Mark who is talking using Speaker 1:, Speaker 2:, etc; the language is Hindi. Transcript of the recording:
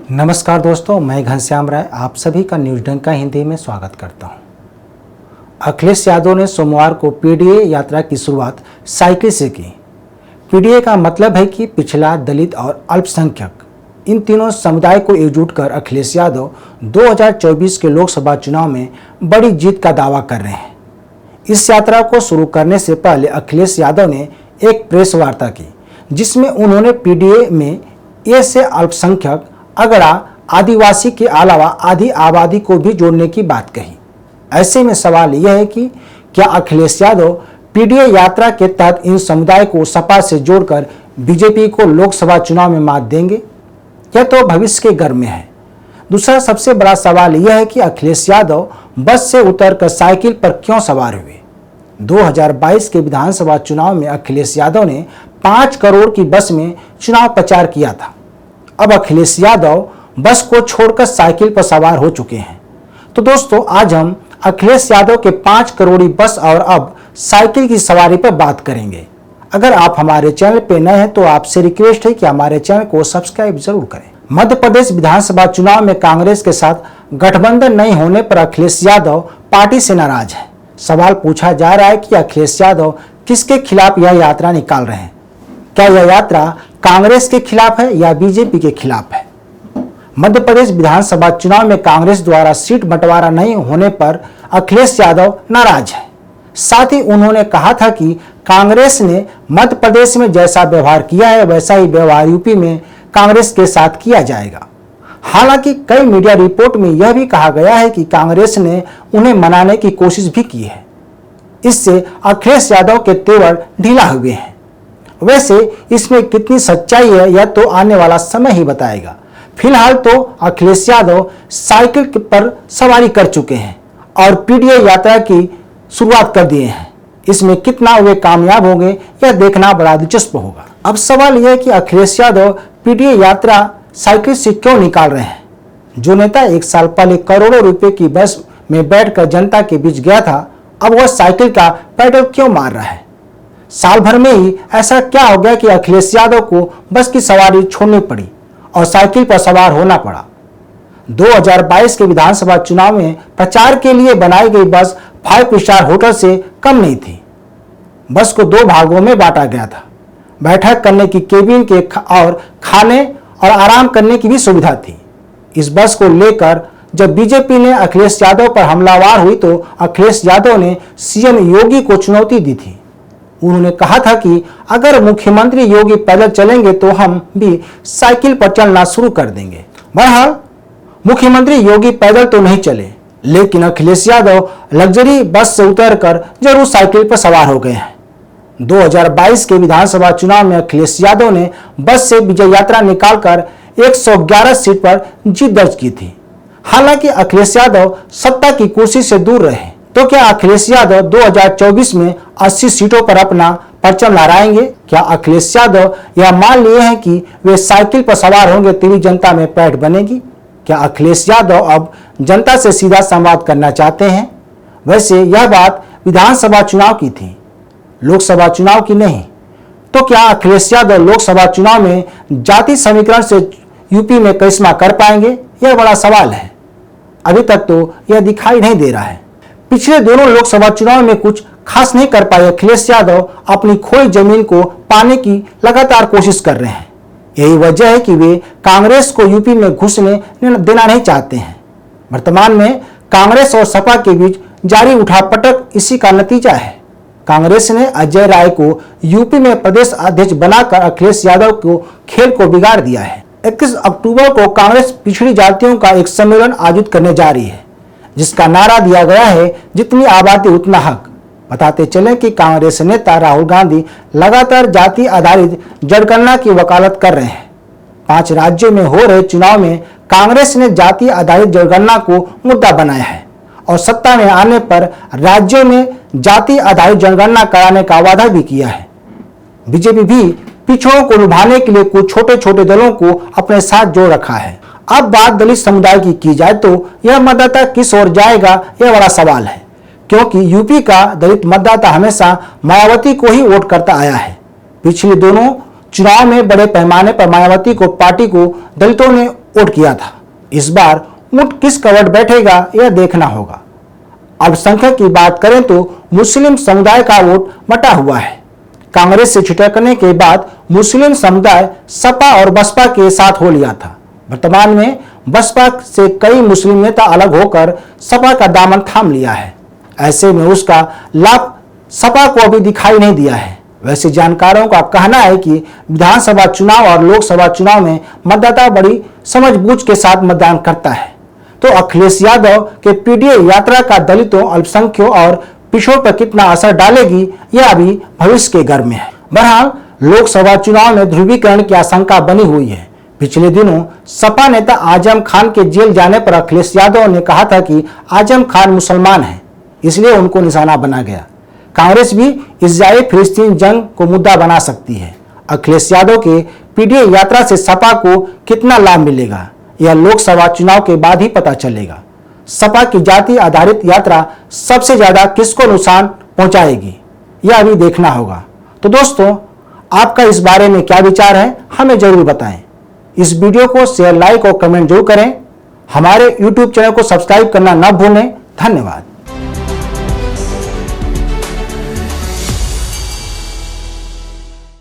Speaker 1: नमस्कार दोस्तों, मैं घनश्याम राय आप सभी का न्यूज डंका हिंदी में स्वागत करता हूं। अखिलेश यादव ने सोमवार को पीडीए यात्रा की शुरुआत साइकिल से की। पीडीए का मतलब है कि पिछड़ा, दलित और अल्पसंख्यक, इन तीनों समुदाय को एकजुट कर अखिलेश यादव 2024 के लोकसभा चुनाव में बड़ी जीत का दावा कर रहे हैं। इस यात्रा को शुरू करने से पहले अखिलेश यादव ने एक प्रेस वार्ता की, जिसमें उन्होंने पीडीए में ए से अल्पसंख्यक, अगड़ा, आदिवासी के अलावा आधी आबादी को भी जोड़ने की बात कही। ऐसे में सवाल यह है कि क्या अखिलेश यादव पीडीए यात्रा के तहत इन समुदाय को सपा से जोड़कर बीजेपी को लोकसभा चुनाव में मात देंगे? यह तो भविष्य के गर्भ में है। दूसरा सबसे बड़ा सवाल यह है कि अखिलेश यादव बस से उतरकर साइकिल पर क्यों सवार हुए? 2022 के विधानसभा चुनाव में अखिलेश यादव ने 5 करोड़ की बस में चुनाव प्रचार किया था। अब अखिलेश यादव बस को छोड़कर साइकिल पर सवार हो चुके हैं। तो दोस्तों, आज हम अखिलेश यादव के 5 करोड़ी बस और अब साइकिल की सवारी पर बात करेंगे। अगर आप हमारे चैनल पर नए हैं तो आपसे रिक्वेस्ट है कि हमारे चैनल को सब्सक्राइब जरूर करें। मध्य प्रदेश विधानसभा चुनाव में कांग्रेस के साथ गठबंधन नहीं होने पर अखिलेश यादव पार्टी से नाराज है। सवाल पूछा जा रहा है कि अखिलेश यादव किसके खिलाफ यह यात्रा निकाल रहे हैं? क्या यह यात्रा कांग्रेस के खिलाफ है या बीजेपी के खिलाफ है? मध्य प्रदेश विधानसभा चुनाव में कांग्रेस द्वारा सीट बंटवारा नहीं होने पर अखिलेश यादव नाराज है। साथ ही उन्होंने कहा था कि कांग्रेस ने मध्य प्रदेश में जैसा व्यवहार किया है वैसा ही व्यवहार यूपी में कांग्रेस के साथ किया जाएगा। हालांकि कई मीडिया रिपोर्ट में यह भी कहा गया है कि कांग्रेस ने उन्हें मनाने की कोशिश भी की है। इससे अखिलेश यादव के तेवर ढीला हुए हैं। वैसे इसमें कितनी सच्चाई है यह तो आने वाला समय ही बताएगा। फिलहाल तो अखिलेश यादव साइकिल पर सवारी कर चुके हैं और पीडीए यात्रा की शुरुआत कर दिए हैं। इसमें कितना वे कामयाब होंगे यह देखना बड़ा दिलचस्प होगा। अब सवाल यह है कि अखिलेश यादव पीडीए यात्रा साइकिल से क्यों निकाल रहे हैं? जो नेता 1 साल पहले करोड़ों रुपए की बस में बैठकर जनता के बीच गया था, अब वह साइकिल का पैडल क्यों मार रहा है? साल भर में ही ऐसा क्या हो गया कि अखिलेश यादव को बस की सवारी छोड़नी पड़ी और साइकिल पर सवार होना पड़ा? 2022 के विधानसभा चुनाव में प्रचार के लिए बनाई गई बस 5 स्टार होटल से कम नहीं थी। बस को 2 भागों में बांटा गया था। बैठक करने की केबिन के और खाने और आराम करने की भी सुविधा थी। इस बस को लेकर जब बीजेपी ने अखिलेश यादव पर हमलावर हुई तो अखिलेश यादव ने सीएम योगी को चुनौती दी थी। उन्होंने कहा था कि अगर मुख्यमंत्री योगी पैदल चलेंगे तो हम भी साइकिल पर चलना शुरू कर देंगे। बहरहाल मुख्यमंत्री योगी पैदल तो नहीं चले, लेकिन अखिलेश यादव लग्जरी बस से उतरकर जरूर साइकिल पर सवार हो गए हैं। 2022 के विधानसभा चुनाव में अखिलेश यादव ने बस से विजय यात्रा निकालकर 111 सीट पर जीत दर्ज की थी। हालांकि अखिलेश यादव सत्ता की कुर्सी से दूर रहे, तो क्या अखिलेश यादव 2024 में 80 सीटों पर अपना परचम लहराएंगे? क्या अखिलेश यादव यह मान लिए हैं कि वे साइकिल पर सवार होंगे तेरी जनता में पैठ बनेगी? क्या अखिलेश यादव अब जनता से सीधा संवाद करना चाहते हैं? वैसे यह बात विधानसभा चुनाव की थी, लोकसभा चुनाव की नहीं। तो क्या अखिलेश यादव लोकसभा चुनाव में जाति समीकरण से यूपी में करिश्मा कर पाएंगे? यह बड़ा सवाल है। अभी तक तो यह दिखाई नहीं दे रहा है। पिछले दोनों लोकसभा चुनाव में कुछ खास नहीं कर पाए अखिलेश यादव अपनी खोई जमीन को पाने की लगातार कोशिश कर रहे हैं। यही वजह है कि वे कांग्रेस को यूपी में घुसने देना नहीं चाहते हैं। वर्तमान में कांग्रेस और सपा के बीच जारी उठापटक इसी का नतीजा है। कांग्रेस ने अजय राय को यूपी में प्रदेश अध्यक्ष बनाकर अखिलेश यादव को खेल को बिगाड़ दिया है। 21 अक्टूबर को कांग्रेस पिछड़ी जातियों का एक सम्मेलन आयोजित करने जा रही है, जिसका नारा दिया गया है, जितनी आबादी उतना हक। बताते चलें कि कांग्रेस नेता राहुल गांधी लगातार जाति आधारित जनगणना की वकालत कर रहे हैं। 5 राज्यों में हो रहे चुनाव में कांग्रेस ने जाति आधारित जनगणना को मुद्दा बनाया है और सत्ता में आने पर राज्यों में जाति आधारित जनगणना कराने का वादा भी किया है। बीजेपी भी पिछड़ों को लुभाने के लिए कुछ छोटे छोटे दलों को अपने साथ जोड़ रखा है। अब बात दलित समुदाय की जाए तो यह मतदाता किस ओर जाएगा यह बड़ा सवाल है, क्योंकि यूपी का दलित मतदाता हमेशा मायावती को ही वोट करता आया है। पिछले दोनों चुनाव में बड़े पैमाने पर मायावती को पार्टी को दलितों ने वोट किया था। इस बार ऊंट किस कवट बैठेगा यह देखना होगा। अल्पसंख्यक की बात करें तो मुस्लिम समुदाय का वोट बटा हुआ है। कांग्रेस से छिटकने के बाद मुस्लिम समुदाय सपा और बसपा के साथ हो लिया था। वर्तमान में बसपा से कई मुस्लिम नेता अलग होकर सपा का दामन थाम लिया है। ऐसे में उसका लाभ सपा को अभी दिखाई नहीं दिया है। वैसे जानकारों का कहना है कि विधानसभा चुनाव और लोकसभा चुनाव में मतदाता बड़ी समझबूझ के साथ मतदान करता है। तो अखिलेश यादव के पीडीए यात्रा का दलितों, अल्पसंख्यकों और पिछड़ों पर कितना असर डालेगी यह अभी भविष्य के घर में है। बहरहाल लोकसभा चुनाव में ध्रुवीकरण की आशंका बनी हुई है। पिछले दिनों सपा नेता आजम खान के जेल जाने पर अखिलेश यादव ने कहा था कि आजम खान मुसलमान हैं, इसलिए उनको निशाना बना गया। कांग्रेस भी इस्राइल फिलिस्तीन जंग को मुद्दा बना सकती है। अखिलेश यादव के पीडीए यात्रा से सपा को कितना लाभ मिलेगा यह लोकसभा चुनाव के बाद ही पता चलेगा। सपा की जाति आधारित यात्रा सबसे ज्यादा किसको नुकसान पहुंचाएगी यह अभी देखना होगा। तो दोस्तों, आपका इस बारे में क्या विचार है हमें जरूर बताएं। इस वीडियो को शेयर, लाइक और कमेंट जरूर करें। हमारे YouTube चैनल को सब्सक्राइब करना न भूलें। धन्यवाद।